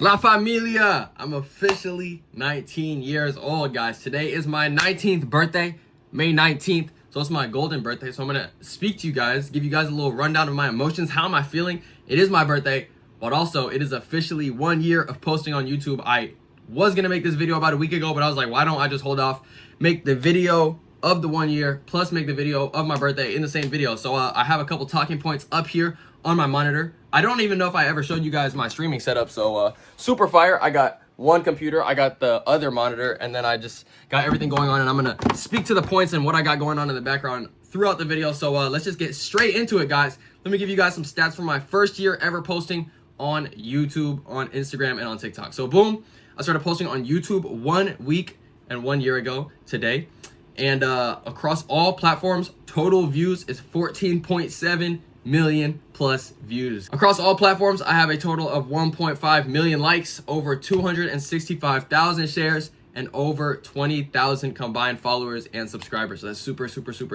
La Familia! I'm officially 19 years old, guys. Today is my 19th birthday, May 19th. So it's my golden birthday. So I'm gonna speak to you guys, give you guys a little rundown of my emotions. How am I feeling? It is my birthday, but also it is officially 1 year of posting on YouTube. I was gonna make this video about a week ago, but I was like, why don't I just hold off, make the video of the 1 year, plus make the video of my birthday in the same video. So I have a couple talking points up here on my monitor. I don't even know if I ever showed you guys my streaming setup. So super fire. I got one computer, I got the other monitor, and then I just got everything going on, and I'm gonna speak to the points and what I got going on in the background throughout the video. So let's just get straight into it, guys. Let me give you guys some stats from my first year ever posting on YouTube, on Instagram, and on TikTok. So boom, I started posting on YouTube 1 week and 1 year ago today. And across all platforms, total views is 14.7 million plus views. Across all platforms, I have a total of 1.5 million likes, over 265,000 shares, and over 20,000 combined followers and subscribers. So that's super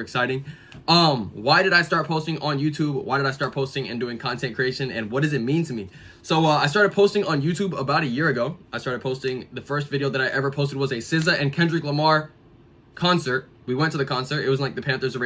exciting. Why did I start posting on YouTube? Why did I start posting and doing content creation? And what does it mean to me? So I started posting on YouTube about a year ago. I started posting, the first video that I ever posted was a SZA and Kendrick Lamar concert. We went to the concert. It was like the Panthers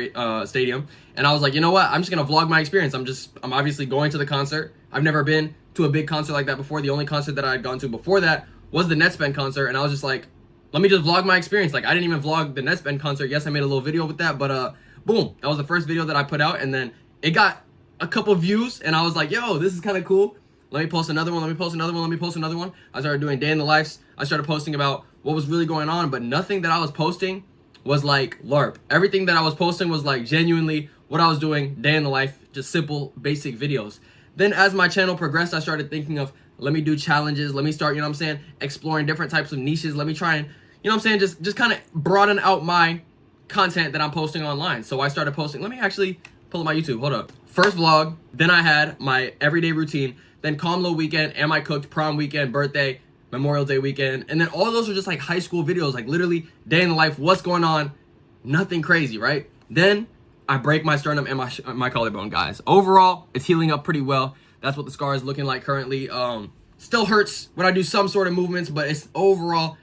stadium, and I was like, you know what, I'm just gonna vlog my experience. I'm obviously going to the concert. I've never been to a big concert like that before. The only concert that I had gone to before that was the Netsbend concert, and I was just like, let me just vlog my experience. Like, I didn't even vlog the Netsbend concert. Yes, I made a little video with that, but boom, that was the first video that I put out, and then it got a couple views, and I was like, yo, this is kind of cool. Let me post another one. Let me post another one. Let me post another one. I started doing day in the lives. I started posting about what was really going on, but nothing that I was posting was like LARP. Everything that I was posting was like genuinely what I was doing day in the life, just simple, basic videos. Then as my channel progressed, I started thinking of, let me do challenges. Let me start, you know what I'm saying, exploring different types of niches. Let me try and, you know what I'm saying, just kind of broaden out my content that I'm posting online. So I started posting, let me actually pull up my YouTube, hold up. First vlog, then I had my everyday routine, then Comlo weekend, Am I Cooked, prom weekend, birthday, Memorial Day weekend, and then all those are just like high school videos, like literally day in the life, what's going on, nothing crazy, right? Then I break my sternum and my collarbone, guys. Overall, it's healing up pretty well. That's what the scar is looking like currently. Still hurts when I do some sort of movements, but it's overall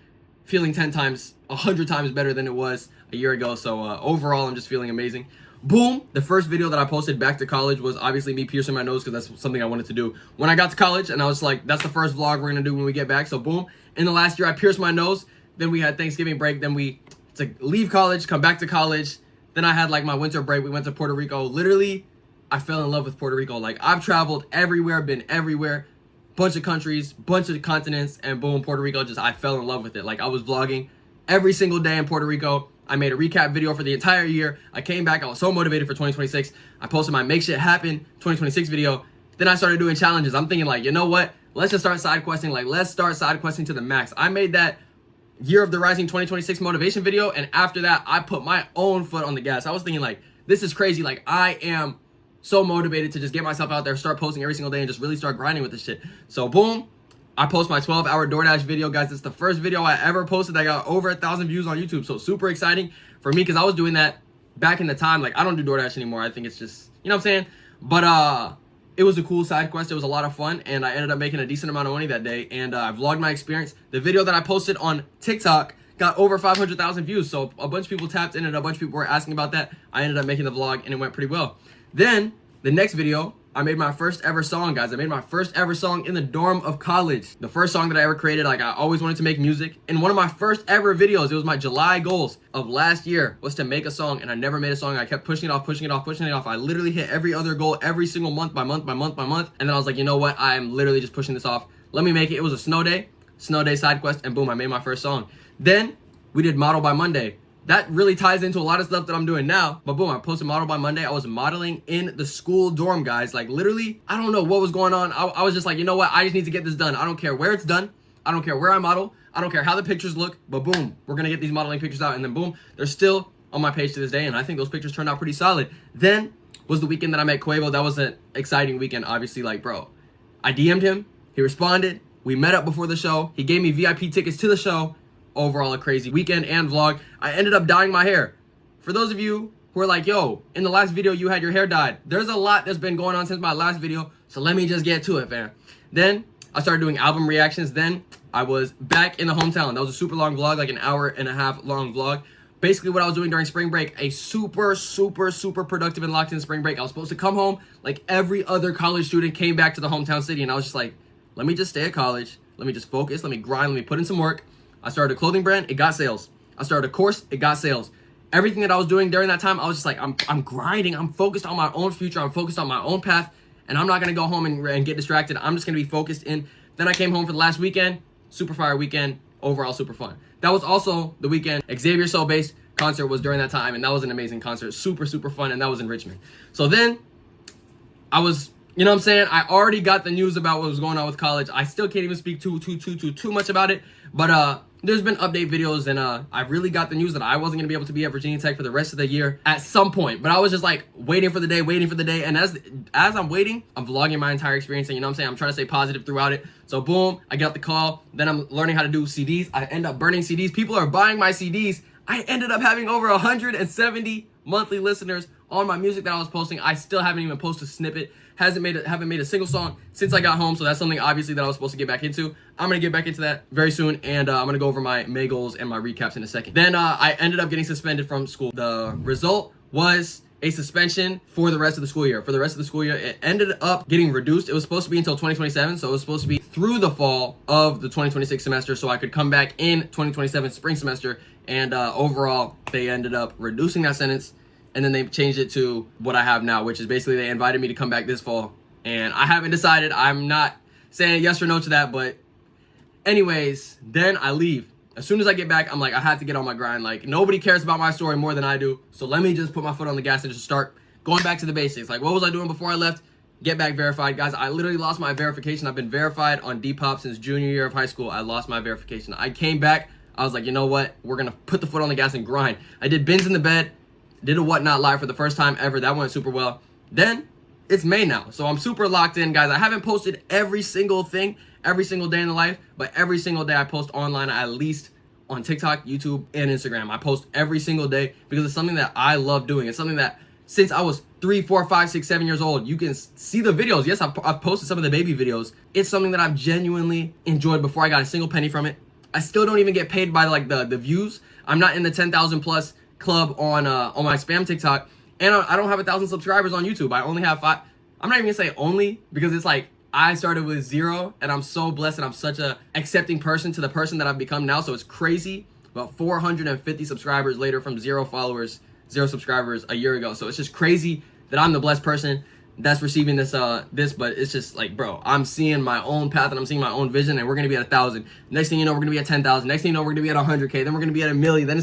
feeling 10 times, 100 times better than it was a year ago. So overall, I'm just feeling amazing. Boom, the first video that I posted back to college was obviously me piercing my nose, because that's something I wanted to do when I got to college, and I was like, that's the first vlog we're gonna do when we get back. So boom, in the last year I pierced my nose, then we had Thanksgiving break, then we to leave college, come back to college, then I had like my winter break, we went to Puerto Rico. Literally, I fell in love with Puerto Rico. Like, I've traveled everywhere, been everywhere, bunch of countries, bunch of continents, and boom, Puerto Rico, just I fell in love with it. Like, I was vlogging every single day in Puerto Rico. I made a recap video for the entire year. I came back, I was so motivated for 2026. I posted my Make Shit Happen 2026 video. Then I started doing challenges. I'm thinking like, you know what? Let's just start side questing. Like, let's start side questing to the max. I made that Year of the Rising 2026 motivation video, and after that, I put my own foot on the gas. I was thinking like, this is crazy. Like, I am so motivated to just get myself out there, start posting every single day, and just really start grinding with this shit. So boom, I post my 12-hour DoorDash video, guys. It's the first video I ever posted that got over 1,000 views on YouTube. So super exciting for me, because I was doing that back in the time. Like, I don't do DoorDash anymore. I think it's just, you know what I'm saying? But it was a cool side quest. It was a lot of fun, and I ended up making a decent amount of money that day. And I vlogged my experience. The video that I posted on TikTok got over 500,000 views. So a bunch of people tapped in, and a bunch of people were asking about that. I ended up making the vlog, and it went pretty well. Then the next video, I made my first ever song, guys. I made my first ever song in the dorm of college. The first song that I ever created. Like, I always wanted to make music. In one of my first ever videos, it was my July goals of last year, was to make a song, and I never made a song. I kept pushing it off. I literally hit every other goal every single month by month. And then I was like, you know what? I'm literally just pushing this off. Let me make it. It was a snow day side quest, and boom, I made my first song. Then we did Model by Monday. That really ties into a lot of stuff that I'm doing now. But boom, I posted Model by Monday. I was modeling in the school dorm, guys. Like, literally, I don't know what was going on. I was just like, you know what? I just need to get this done. I don't care where it's done. I don't care where I model. I don't care how the pictures look. But boom, we're going to get these modeling pictures out. And then boom, they're still on my page to this day. And I think those pictures turned out pretty solid. Then was the weekend that I met Quavo. That was an exciting weekend, obviously. Like, bro, I DM'd him. He responded. We met up before the show. He gave me VIP tickets to the show. Overall, a crazy weekend and vlog. I ended up dyeing my hair. For those of you who are like, yo, in the last video you had your hair dyed, there's a lot that's been going on since my last video, so let me just get to it, fam. Then I started doing album reactions. Then I was back in the hometown. That was a super long vlog, like an hour and a half long vlog. Basically what I was doing during spring break, a super productive and locked in spring break. I was supposed to come home like every other college student came back to the hometown city, and I was just like, let me just stay at college. Let me just focus. Let me grind. Let me put in some work. I started a clothing brand. It got sales. I started a course. It got sales. Everything that I was doing during that time, I was just like, I'm grinding. I'm focused on my own future. I'm focused on my own path, and I'm not going to go home and get distracted. I'm just going to be focused in. Then I came home for the last weekend. Super fire weekend. Overall super fun. That was also the weekend Xavier Soul Based concert was during that time, and that was an amazing concert. Super fun, and that was in Richmond. So then I was, you know what I'm saying, I already got the news about what was going on with college. I still can't even speak too much about it, but there's been update videos, and I really got the news that I wasn't gonna be able to be at Virginia Tech for the rest of the year at some point. But I was just like waiting for the day, and as I'm waiting, I'm vlogging my entire experience, and you know what I'm saying, I'm trying to stay positive throughout it. So boom, I got the call. Then I'm learning how to do CDs. I end up burning CDs. People are buying my CDs. I ended up having over 170 monthly listeners on my music that I was posting. I still haven't even posted a snippet. Haven't made a single song since I got home. So that's something obviously that I was supposed to get back into. I'm gonna get back into that very soon, and I'm gonna go over my May goals and my recaps in a second. Then I ended up getting suspended from school. The result was a suspension for the rest of the school year. For the rest of the school year, it ended up getting reduced. It was supposed to be until 2027, so it was supposed to be through the fall of the 2026 semester, so I could come back in 2027 spring semester. And overall, they ended up reducing that sentence, and then they changed it to what I have now, which is basically they invited me to come back this fall, and I haven't decided. I'm not saying yes or no to that, but anyways, then I leave. As soon as I get back, I'm like, I have to get on my grind. Like, nobody cares about my story more than I do, so let me just put my foot on the gas and just start going back to the basics. Like, what was I doing before I left? Get back verified. Guys, I literally lost my verification. I've been verified on Depop since junior year of high school. I lost my verification. I came back. I was like, you know what? We're going to put the foot on the gas and grind. I did Bins in the Bed, did a Whatnot live for the first time ever. That went super well. Then it's May now, so I'm super locked in, guys. I haven't posted every single thing every single day in the life, but every single day I post online, at least on TikTok, YouTube, and Instagram. I post every single day because it's something that I love doing. It's something that since I was 3, 4, 5, 6, 7 years old, you can see the videos. Yes, I've posted some of the baby videos. It's something that I've genuinely enjoyed before I got a single penny from it. I still don't even get paid by like the views. I'm not in the 10,000 plus club on my spam TikTok, and I don't have 1,000 subscribers on YouTube. I only have 5. I'm not even gonna say only, because it's like I started with 0, and I'm so blessed, and I'm such a accepting person to the person that I've become now. So it's crazy. About 450 subscribers later from 0 followers, 0 subscribers a year ago. So it's just crazy that I'm the blessed person that's receiving this, but it's just like, bro, I'm seeing my own path and I'm seeing my own vision, and we're gonna be at 1,000. Next thing you know, we're gonna be at 10,000. Next thing you know, we're gonna be at 100K. Then we're gonna be at 1,000,000. Then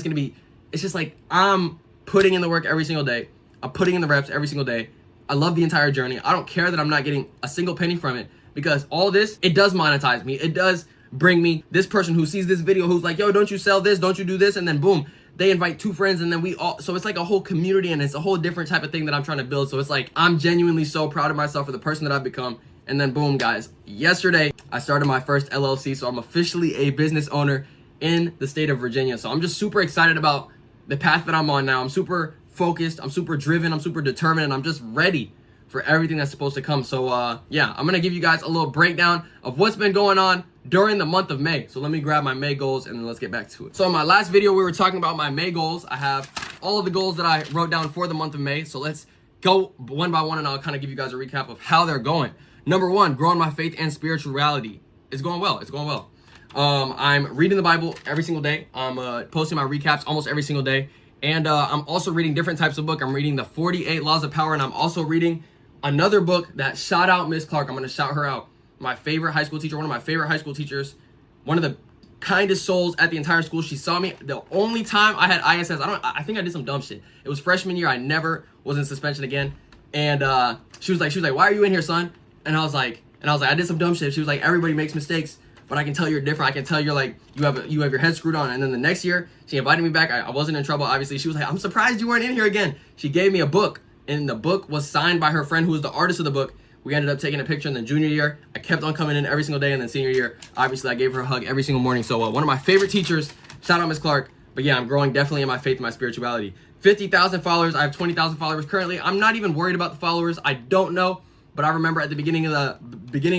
it's just like I'm putting in the work every single day. I'm putting in the reps every single day. I love the entire journey. I don't care that I'm not getting a single penny from it, because all this, it does monetize me. It does bring me this person who sees this video, who's like, yo, don't you sell this? Don't you do this? And then boom, they invite 2 friends, and then we all, so it's like a whole community, and it's a whole different type of thing that I'm trying to build. So it's like, I'm genuinely so proud of myself for the person that I've become. And then boom, guys, yesterday I started my first LLC, so I'm officially a business owner in the state of Virginia. So I'm just super excited about the path that I'm on now. I'm super focused, I'm super driven, I'm super determined, and I'm just ready for everything that's supposed to come. So yeah, I'm gonna give you guys a little breakdown of what's been going on during the month of May. So let me grab my May goals, and then let's get back to it. So in my last video, we were talking about my May goals. I have all of the goals that I wrote down for the month of May. So let's go one by one, and I'll kind of give you guys a recap of how they're going. Number 1, growing my faith and spirituality. It's going well. It's going well. I'm reading the Bible every single day. I'm posting my recaps almost every single day. And I'm also reading different types of book. I'm reading the 48 Laws of Power, and I'm also reading another book that, shout out Miss Clark. I'm going to shout her out. My favorite high school teacher, one of my favorite high school teachers, one of the kindest souls at the entire school. She saw me the only time I had ISS. I think I did some dumb shit. It was freshman year. I never was in suspension again. And she was like, why are you in here, son? And I was like, I did some dumb shit. She was like, everybody makes mistakes, but I can tell you're different. I can tell you're like, you have your head screwed on. And then the next year, she invited me back. I wasn't in trouble, obviously. She was like, I'm surprised you weren't in here again. She gave me a book, and the book was signed by her friend who was the artist of the book. We ended up taking a picture in the junior year. I kept on coming in every single day, and then senior year, obviously, I gave her a hug every single morning. So one of my favorite teachers, shout out Miss Clark. But yeah, I'm growing definitely in my faith and my spirituality. 50,000 followers. I have 20,000 followers currently. I'm not even worried about the followers. I don't know, but I remember at the beginning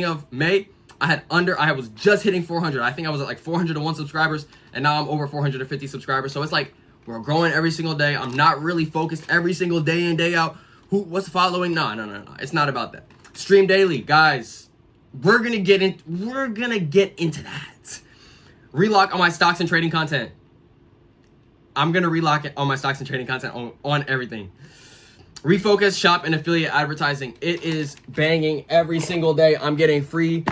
of May, I was just hitting 400. I think I was at like 401 subscribers, and now I'm over 450 subscribers. So it's like we're growing every single day. I'm not really focused every single day in, day out. What's following? No. It's not about that. Stream daily, guys. We're gonna get into that. Relock on my stocks and trading content. I'm gonna relock it on my stocks and trading content on everything. Refocus, shop, and affiliate advertising. It is banging every single day. I'm getting free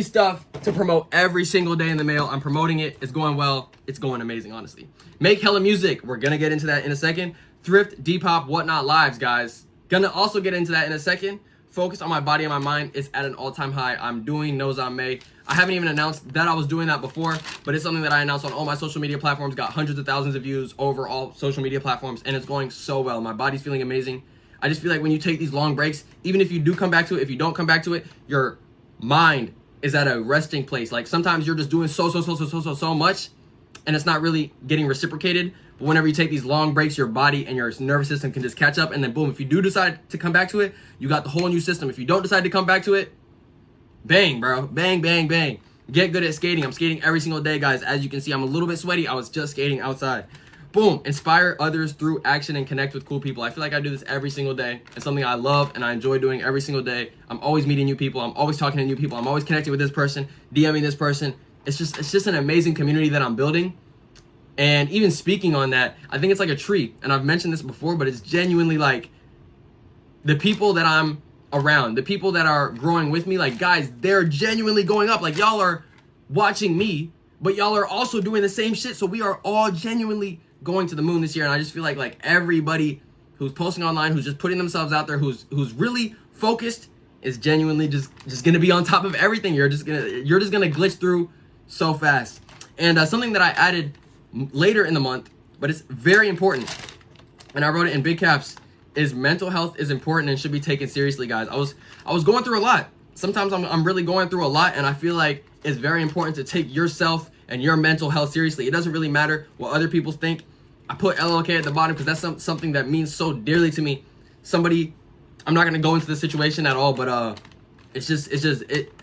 stuff to promote every single day in the mail. I'm promoting it. It's going well. It's going amazing, honestly. Make hella music. We're gonna get into that in a second. Thrift, Depop, whatnot lives, guys. Gonna also get into that in a second. Focus on my body and my mind is at an all-time high. I'm doing Knows I'm May. I haven't even announced that I was doing that before, but it's something that I announced on all my social media platforms. Got hundreds of thousands of views over all social media platforms, and it's going so well. My body's feeling amazing. I just feel like when you take these long breaks, even if you do come back to it, if you don't come back to it, your mind is at a resting place. Like sometimes you're just doing so much, and it's not really getting reciprocated. But whenever you take these long breaks, your body and your nervous system can just catch up, and then boom, if you do decide to come back to it, you got the whole new system. If you don't decide to come back to it, bang, bro. Bang. Get good at skating. I'm skating every single day, guys. As you can see, I'm a little bit sweaty. I was just skating outside. Boom. Inspire others through action and connect with cool people. I feel like I do this every single day. It's something I love and I enjoy doing every single day. I'm always meeting new people. I'm always talking to new people. I'm always connecting with this person, DMing this person. It's just an amazing community that I'm building. And even speaking on that, I think it's like a tree. And I've mentioned this before, but it's genuinely like the people that I'm around, the people that are growing with me, like guys, they're genuinely going up. Like y'all are watching me, but y'all are also doing the same shit. So we are all genuinely going to the moon this year. And I just feel like everybody who's posting online, who's just putting themselves out there, who's really focused, is genuinely just gonna be on top of everything. You're just gonna glitch through so fast. And something that I added later in the month, but it's very important, and I wrote it in big caps, is mental health is important and should be taken seriously, guys. I was going through a lot. Sometimes I'm really going through a lot, and I feel like it's very important to take yourself and your mental health seriously. It doesn't really matter what other people think. I put LLK at the bottom because that's something that means so dearly to me. Somebody, I'm not gonna go into the situation at all, but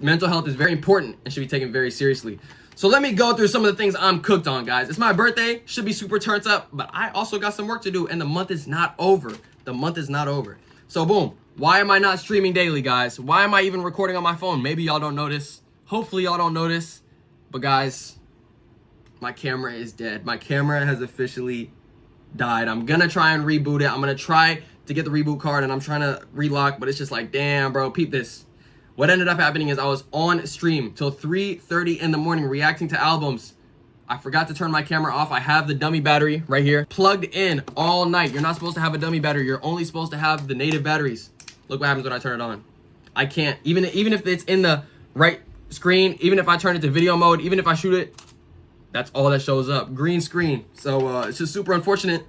mental health is very important and should be taken very seriously. So let me go through some of the things I'm cooked on, guys. It's my birthday, should be super turned up, but I also got some work to do, and the month is not over. The month is not over. So boom, why am I not streaming daily, guys? Why am I even recording on my phone? Maybe y'all don't notice. Hopefully y'all don't notice. But guys, my camera is dead. My camera has officially died. I'm gonna try and reboot it. I'm gonna try to get the reboot card, and I'm trying to relock, but it's just like, damn, bro, peep this. What ended up happening is I was on stream till 3:30 in the morning reacting to albums. I forgot to turn my camera off. I have the dummy battery right here plugged in all night. You're not supposed to have a dummy battery. You're only supposed to have the native batteries. Look what happens when I turn it on. I can't, even if it's in the right screen, even if I turn it to video mode, even if I shoot it, that's all that shows up, green screen. So it's just super unfortunate.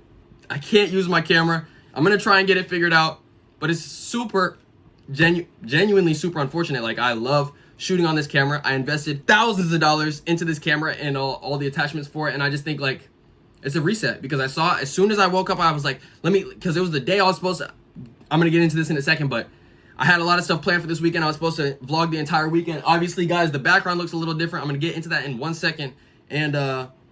I can't use my camera. I'm gonna try and get it figured out, but it's super genuinely super unfortunate. Like, I love shooting on this camera. I invested thousands of dollars into this camera and all the attachments for it, and I just think like it's a reset, because I saw, as soon as I woke up, I was like, because it was the day I was supposed to, I'm gonna get into this in a second, but I had a lot of stuff planned for this weekend. I was supposed to vlog the entire weekend. Obviously, guys, the background looks a little different. I'm gonna get into that in 1 second. And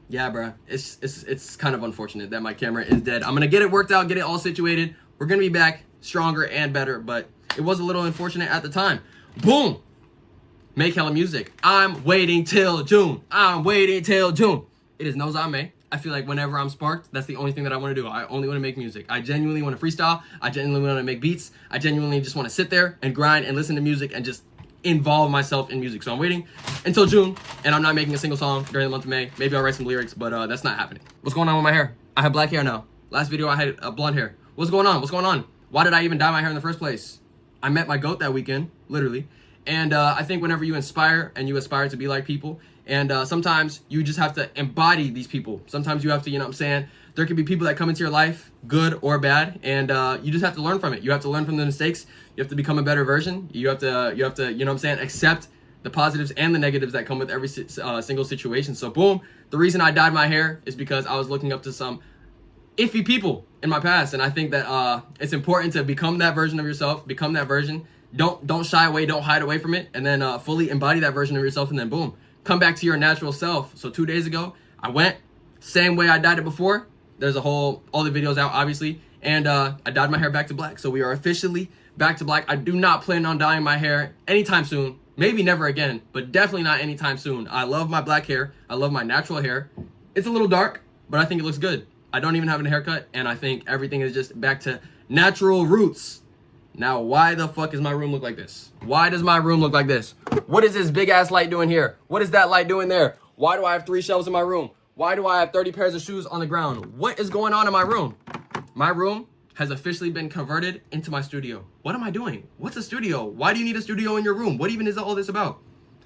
yeah, bro, it's kind of unfortunate that my camera is dead. I'm gonna get it worked out, get it all situated. We're gonna be back stronger and better, but it was a little unfortunate at the time. Boom. Make hella music. I'm waiting till June. I'm waiting till June. It is Knows I'm May. I feel like whenever I'm sparked, that's the only thing that I want to do. I only want to make music. I genuinely want to freestyle. I genuinely want to make beats. I genuinely just want to sit there and grind and listen to music and just involve myself in music. So I'm waiting until June, and I'm not making a single song during the month of May. Maybe I'll write some lyrics, but that's not happening. What's going on with my hair? I have black hair now. Last video I had blonde hair. What's going on? What's going on? Why did I even dye my hair in the first place? I met my goat that weekend, literally. And I think whenever you inspire and you aspire to be like people, and sometimes you just have to embody these people. Sometimes you have to, you know what I'm saying? There could be people that come into your life, good or bad, and you just have to learn from it. You have to learn from the mistakes. You have to become a better version. You have to, you know what I'm saying, accept the positives and the negatives that come with every single situation. So boom, the reason I dyed my hair is because I was looking up to some iffy people in my past, and I think that it's important to become that version of yourself, become that version Don't shy away, don't hide away from it, and then fully embody that version of yourself, and then boom, come back to your natural self. So 2 days ago, I went same way I dyed it before. There's all the videos out, obviously, and I dyed my hair back to black. So we are officially back to black. I do not plan on dyeing my hair anytime soon. Maybe never again, but definitely not anytime soon. I love my black hair. I love my natural hair. It's a little dark, but I think it looks good. I don't even have a haircut, and I think everything is just back to natural roots. Now, why the fuck does my room look like this? Why does my room look like this? What is this big ass light doing here? What is that light doing there? Why do I have 3 shelves in my room? Why do I have 30 pairs of shoes on the ground? What is going on in my room? My room has officially been converted into my studio. What am I doing? What's a studio? Why do you need a studio in your room? What even is all this about?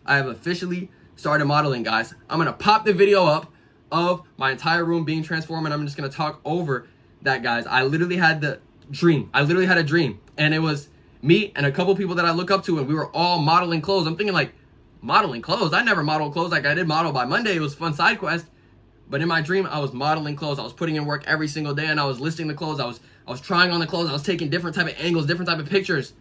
I have officially started modeling, guys. I'm gonna pop the video up of my entire room being transformed, and I'm just gonna talk over that, guys. I literally had the dream. I literally had a dream, and it was me and a couple people that I look up to, and we were all modeling clothes. I'm thinking, like, modeling clothes? I never modeled clothes. Like, I did model by Monday. It was a fun side quest. But in my dream, I was modeling clothes. I was putting in work every single day, and I was listing the clothes. I was trying on the clothes. I was taking different type of angles, different type of pictures.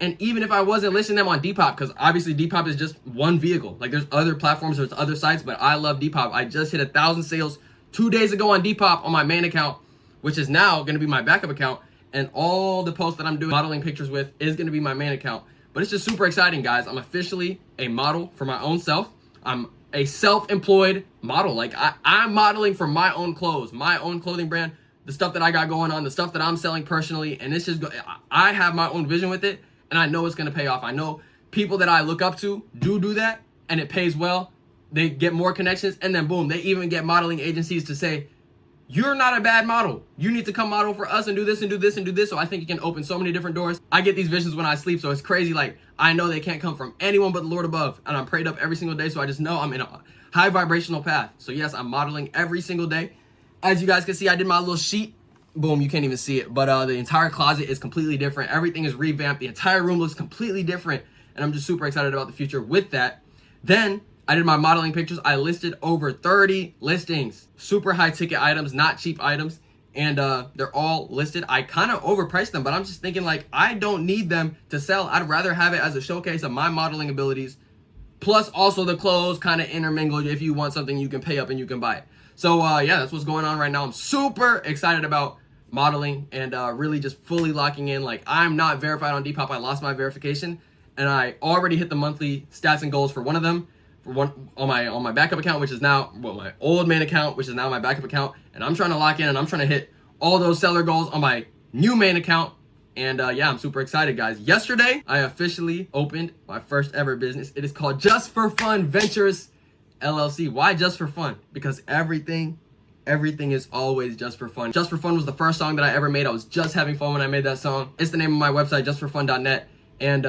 And even if I wasn't listing them on Depop, because obviously Depop is just one vehicle. Like, there's other platforms, there's other sites, but I love Depop. I just hit 1,000 sales 2 days ago on Depop on my main account, which is now going to be my backup account. And all the posts that I'm doing modeling pictures with is going to be my main account. But it's just super exciting, guys. I'm officially a model for my own self. I'm a self-employed model. Like, I'm modeling for my own clothes, my own clothing brand, the stuff that I got going on, the stuff that I'm selling personally. And it's just, I have my own vision with it, and I know it's going to pay off. I know people that I look up to do that, and it pays well. They get more connections, and then boom, they even get modeling agencies to say, you're not a bad model. You need to come model for us and do this and do this and do this. So I think it can open so many different doors. I get these visions when I sleep, so it's crazy. Like, I know they can't come from anyone but the Lord above. And I'm prayed up every single day, so I just know I'm in a high vibrational path. So yes, I'm modeling every single day. As you guys can see, I did my little sheet. Boom, you can't even see it. But the entire closet is completely different. Everything is revamped. The entire room looks completely different. And I'm just super excited about the future with that. Then I did my modeling pictures. I listed over 30 listings, super high ticket items, not cheap items. And they're all listed. I kind of overpriced them, but I'm just thinking, like, I don't need them to sell. I'd rather have it as a showcase of my modeling abilities. Plus also the clothes kind of intermingled. If you want something, you can pay up and you can buy it. So yeah, that's what's going on right now. I'm super excited about modeling and really just fully locking in. Like, I'm not verified on Depop. I lost my verification, and I already hit the monthly stats and goals for one of them. One on my backup account, which is now my old main account, which is now my backup account, and I'm trying to lock in, and I'm trying to hit all those seller goals on my new main account. And yeah, I'm super excited, guys. Yesterday, I officially opened my first ever business. It is called Just for Fun Ventures LLC. Why Just for Fun? Because everything is always just for fun. Just for Fun was the first song that I ever made. I was just having fun when I made that song. It's the name of my website, justforfun.net. And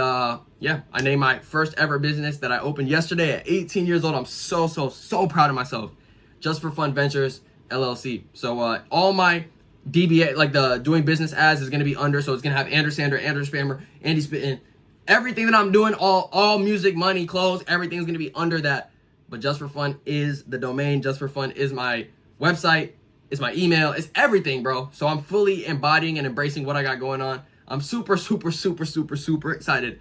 yeah, I named my first ever business that I opened yesterday at 18 years old. I'm so proud of myself. Just for Fun Ventures LLC. So all my DBA, like the doing business as, is going to be under. So it's going to have Andrew Sander, Andrew Spammer, Andy Spittin. Everything that I'm doing, all music, money, clothes, everything's going to be under that. But Just for Fun is the domain. Just for Fun is my website. It's my email. It's everything, bro. So I'm fully embodying and embracing what I got going on. I'm super excited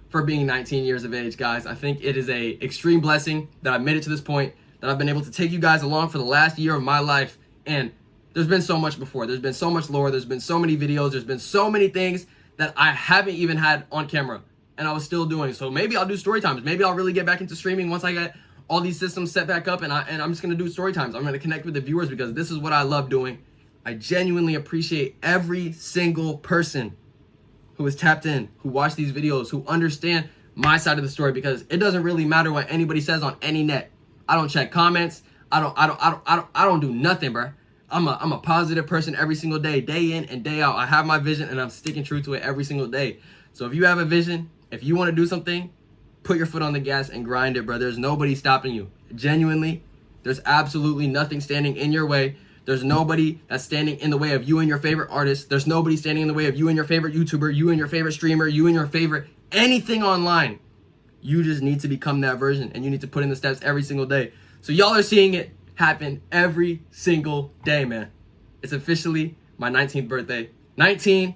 for being 19 years of age, guys. I think it is a extreme blessing that I've made it to this point, that I've been able to take you guys along for the last year of my life. And there's been so much before. There's been so much lore. There's been so many videos. There's been so many things that I haven't even had on camera, and I was still doing. So maybe I'll do story times. Maybe I'll really get back into streaming once I get all these systems set back up, and I'm just going to do story times. I'm going to connect with the viewers because this is what I love doing. I genuinely appreciate every single person who is tapped in, who watch these videos, who understand my side of the story, because it doesn't really matter what anybody says on any net. I don't check comments. I don't do nothing, bro. I'm a positive person every single day in and day out. I have my vision, and I'm sticking true to it every single day. So if you have a vision, if you want to do something, put your foot on the gas and grind it, bro. There's nobody stopping you. Genuinely, there's absolutely nothing standing in your way. There's nobody that's standing in the way of you and your favorite artist. There's nobody standing in the way of you and your favorite YouTuber, you and your favorite streamer, you and your favorite anything online. You just need to become that version, and you need to put in the steps every single day. So y'all are seeing it happen every single day, man. It's officially my 19th birthday. 19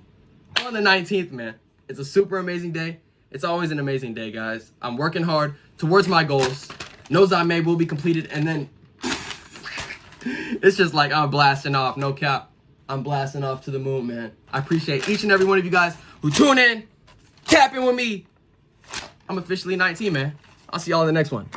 on the 19th, man. It's a super amazing day. It's always an amazing day, guys. I'm working hard towards my goals. Knows I May will be completed, and then it's just like I'm blasting off, no cap. I'm blasting off to the moon, man. I appreciate each and every one of you guys who tune in, capping with me. I'm officially 19, man. I'll see y'all in the next one.